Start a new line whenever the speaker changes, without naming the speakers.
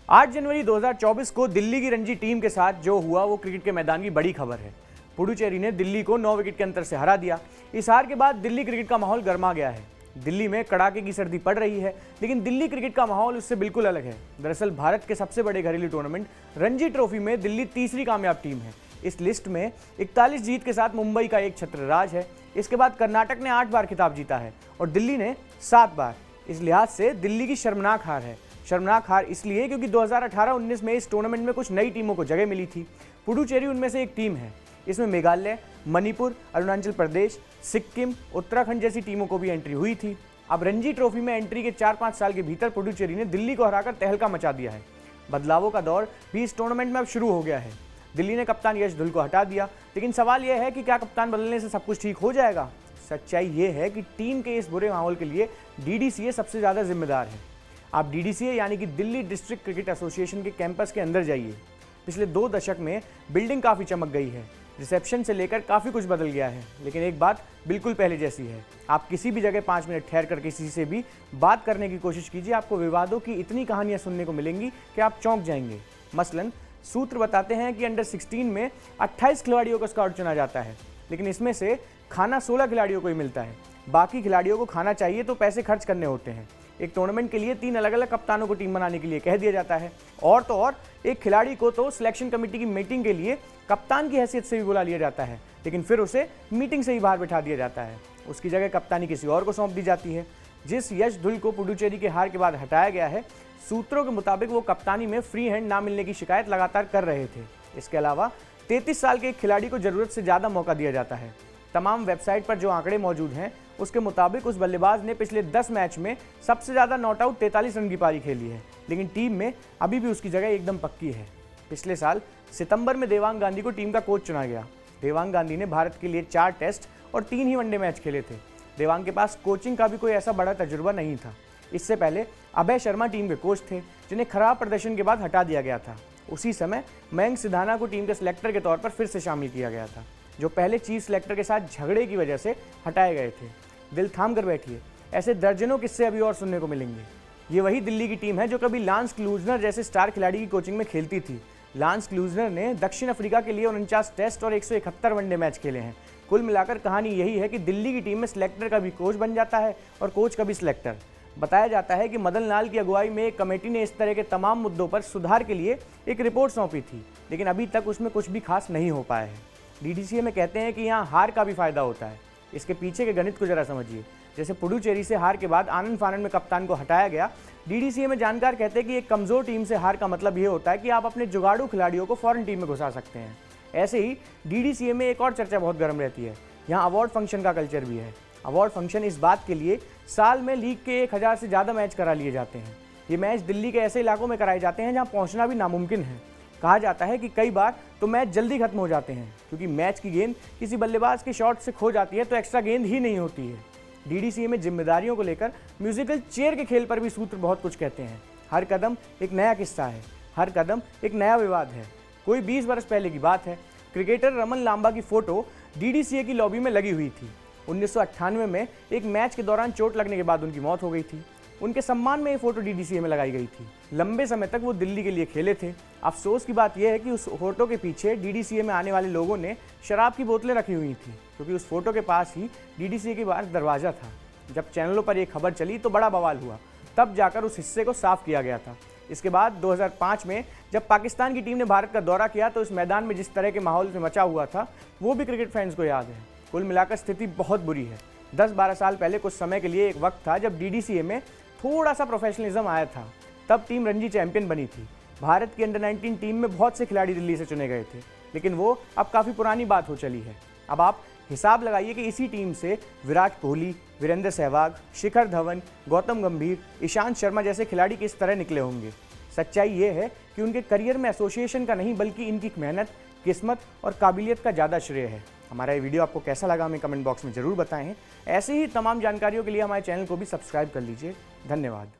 8 जनवरी 2024 को दिल्ली की रणजी टीम के साथ जो हुआ वो क्रिकेट के मैदान की बड़ी खबर है। पुडुचेरी ने दिल्ली को 9 विकेट के अंतर से हरा दिया। इस हार के बाद दिल्ली क्रिकेट का माहौल गर्मा गया है। दिल्ली में कड़ाके की सर्दी पड़ रही है, लेकिन दिल्ली क्रिकेट का माहौल उससे बिल्कुल अलग है। दरअसल भारत के सबसे बड़े घरेलू टूर्नामेंट रणजी ट्रॉफी में दिल्ली तीसरी कामयाब टीम है। इस लिस्ट में 41 जीत के साथ मुंबई का एक छत्र राज है। इसके बाद कर्नाटक ने 8 बार खिताब जीता है और दिल्ली ने 7 बार। इस लिहाज से दिल्ली की शर्मनाक हार है। शर्मनाक हार इसलिए क्योंकि 2018-19 में इस टूर्नामेंट में कुछ नई टीमों को जगह मिली थी। पुडुचेरी उनमें से एक टीम है। इसमें मेघालय, मणिपुर, अरुणाचल प्रदेश, सिक्किम, उत्तराखंड जैसी टीमों को भी एंट्री हुई थी। अब रणजी ट्रॉफी में एंट्री के 4-5 साल के भीतर पुडुचेरी ने दिल्ली को हराकर तहलका मचा दिया है। बदलावों का दौर भी इस टूर्नामेंट में अब शुरू हो गया है। दिल्ली ने कप्तान यश धुल को हटा दिया, लेकिन सवाल यह है कि क्या कप्तान बदलने से सब कुछ ठीक हो जाएगा। सच्चाई ये है कि टीम के इस बुरे माहौल के लिए डीडीसीए सबसे ज़्यादा जिम्मेदार है। आप डीडीसीए यानी कि दिल्ली डिस्ट्रिक्ट क्रिकेट एसोसिएशन के कैंपस के अंदर जाइए। पिछले 2 दशक में बिल्डिंग काफ़ी चमक गई है। रिसेप्शन से लेकर काफ़ी कुछ बदल गया है, लेकिन एक बात बिल्कुल पहले जैसी है। आप किसी भी जगह 5 मिनट ठहर कर किसी से भी बात करने की कोशिश कीजिए, आपको विवादों की इतनी कहानियां सुनने को मिलेंगी कि आप चौंक जाएंगे। मसलन सूत्र बताते हैं कि अंडर 16 में 28 खिलाड़ियों को स्काउट चुना जाता है, लेकिन इसमें से खाना 16 खिलाड़ियों को ही मिलता है। बाकी खिलाड़ियों को खाना चाहिए तो पैसे खर्च करने होते हैं। एक टूर्नामेंट के लिए 3 अलग अलग कप्तानों को टीम बनाने के लिए कह दिया जाता है, और तो और एक खिलाड़ी को तो सिलेक्शन कमेटी की मीटिंग के लिए कप्तान की हैसियत से भी बुला लिया जाता है, लेकिन फिर उसे मीटिंग से ही बाहर बिठा दिया जाता है। उसकी जगह कप्तानी किसी और को सौंप दी जाती है। जिस यश धुल को पुडुचेरी के हार के बाद हटाया गया है, सूत्रों के मुताबिक वो कप्तानी में फ्री हैंड ना मिलने की शिकायत लगातार कर रहे थे। इसके अलावा 33 साल के एक खिलाड़ी को जरूरत से ज़्यादा मौका दिया जाता है। तमाम वेबसाइट पर जो आंकड़े मौजूद हैं उसके मुताबिक उस बल्लेबाज ने पिछले 10 मैच में सबसे ज़्यादा नॉट आउट 43 रन की पारी खेली है, लेकिन टीम में अभी भी उसकी जगह एकदम पक्की है। पिछले साल सितंबर में देवांग गांधी को टीम का कोच चुना गया। देवांग गांधी ने भारत के लिए 4 टेस्ट और 3 ही वनडे मैच खेले थे। देवांग के पास कोचिंग का भी कोई ऐसा बड़ा तजुर्बा नहीं था। इससे पहले अभय शर्मा टीम के कोच थे, जिन्हें खराब प्रदर्शन के बाद हटा दिया गया था। उसी समय मयंक सिधाना को टीम के सिलेक्टर के तौर पर फिर से शामिल किया गया था, जो पहले चीफ सिलेक्टर के साथ झगड़े की वजह से हटाए गए थे। दिल थाम कर बैठिए, ऐसे दर्जनों किस्से अभी और सुनने को मिलेंगे। ये वही दिल्ली की टीम है जो कभी लांस क्लूजनर जैसे स्टार खिलाड़ी की कोचिंग में खेलती थी। लांस क्लूजनर ने दक्षिण अफ्रीका के लिए 49 टेस्ट और 171 वनडे मैच खेले हैं। कुल मिलाकर कहानी यही है कि दिल्ली की टीम में सिलेक्टर कभी कोच बन जाता है और कोच कभी सिलेक्टर। बताया जाता है कि मदन लाल की अगुवाई में एक कमेटी ने इस तरह के तमाम मुद्दों पर सुधार के लिए एक रिपोर्ट सौंपी थी, लेकिन अभी तक उसमें कुछ भी खास नहीं हो पाया है। डीडीसीए में कहते हैं कि यहाँ हार का भी फायदा होता है। इसके पीछे के गणित को जरा समझिए। जैसे पुडुचेरी से हार के बाद आनंद फानंद में कप्तान को हटाया गया, डीडीसीए में जानकार कहते हैं कि एक कमजोर टीम से हार का मतलब ये होता है कि आप अपने जुगाड़ू खिलाड़ियों को फॉरेन टीम में घुसा सकते हैं। ऐसे ही डीडीसीए में एक और चर्चा बहुत गर्म रहती है। यहाँ अवार्ड फंक्शन का कल्चर भी है। अवार्ड फंक्शन इस बात के लिए साल में लीग के 1000 से ज़्यादा मैच करा लिए जाते हैं। ये मैच दिल्ली के ऐसे इलाकों में कराए जाते हैं जहाँ पहुँचना भी नामुमकिन है। कहा जाता है कि कई बार तो मैच जल्दी खत्म हो जाते हैं, क्योंकि मैच की गेंद किसी बल्लेबाज के शॉट से खो जाती है तो एक्स्ट्रा गेंद ही नहीं होती है। डीडीसीए में जिम्मेदारियों को लेकर म्यूजिकल चेयर के खेल पर भी सूत्र बहुत कुछ कहते हैं। हर कदम एक नया किस्सा है, हर कदम एक नया विवाद है। कोई 20 वर्ष पहले की बात है, क्रिकेटर रमन लांबा की फोटो डीडीसीए की लॉबी में लगी हुई थी। 1998 में एक मैच के दौरान चोट लगने के बाद उनकी मौत हो गई थी। उनके सम्मान में ये फोटो डीडीसीए में लगाई गई थी। लंबे समय तक वो दिल्ली के लिए खेले थे। अफसोस की बात यह है कि उस फोटो के पीछे डीडीसीए में आने वाले लोगों ने शराब की बोतलें रखी हुई थी, क्योंकि उस फोटो के पास ही डीडीसीए के बाहर दरवाज़ा था। जब चैनलों पर यह खबर चली तो बड़ा बवाल हुआ, तब जाकर उस हिस्से को साफ किया गया था। इसके बाद 2005 में जब पाकिस्तान की टीम ने भारत का दौरा किया तो इस मैदान में जिस तरह के माहौल से मचा हुआ था वो भी क्रिकेट फैंस को याद है। कुल मिलाकर स्थिति बहुत बुरी है। 10-12 साल पहले कुछ समय के लिए एक वक्त था जब डीडीसीए में थोड़ा सा प्रोफेशनलिज्म आया था। तब टीम रणजी चैंपियन बनी थी। भारत की अंडर 19 टीम में बहुत से खिलाड़ी दिल्ली से चुने गए थे, लेकिन वो अब काफ़ी पुरानी बात हो चली है। अब आप हिसाब लगाइए कि इसी टीम से विराट कोहली, वीरेंद्र सहवाग, शिखर धवन, गौतम गंभीर, ईशांत शर्मा जैसे खिलाड़ी किस तरह निकले होंगे। सच्चाई ये है कि उनके करियर में एसोसिएशन का नहीं, बल्कि इनकी मेहनत, किस्मत और काबिलियत का ज़्यादा श्रेय है। हमारा ये वीडियो आपको कैसा लगा हमें कमेंट बॉक्स में ज़रूर बताएं। ऐसे ही तमाम जानकारियों के लिए हमारे चैनल को भी सब्सक्राइब कर लीजिए। धन्यवाद।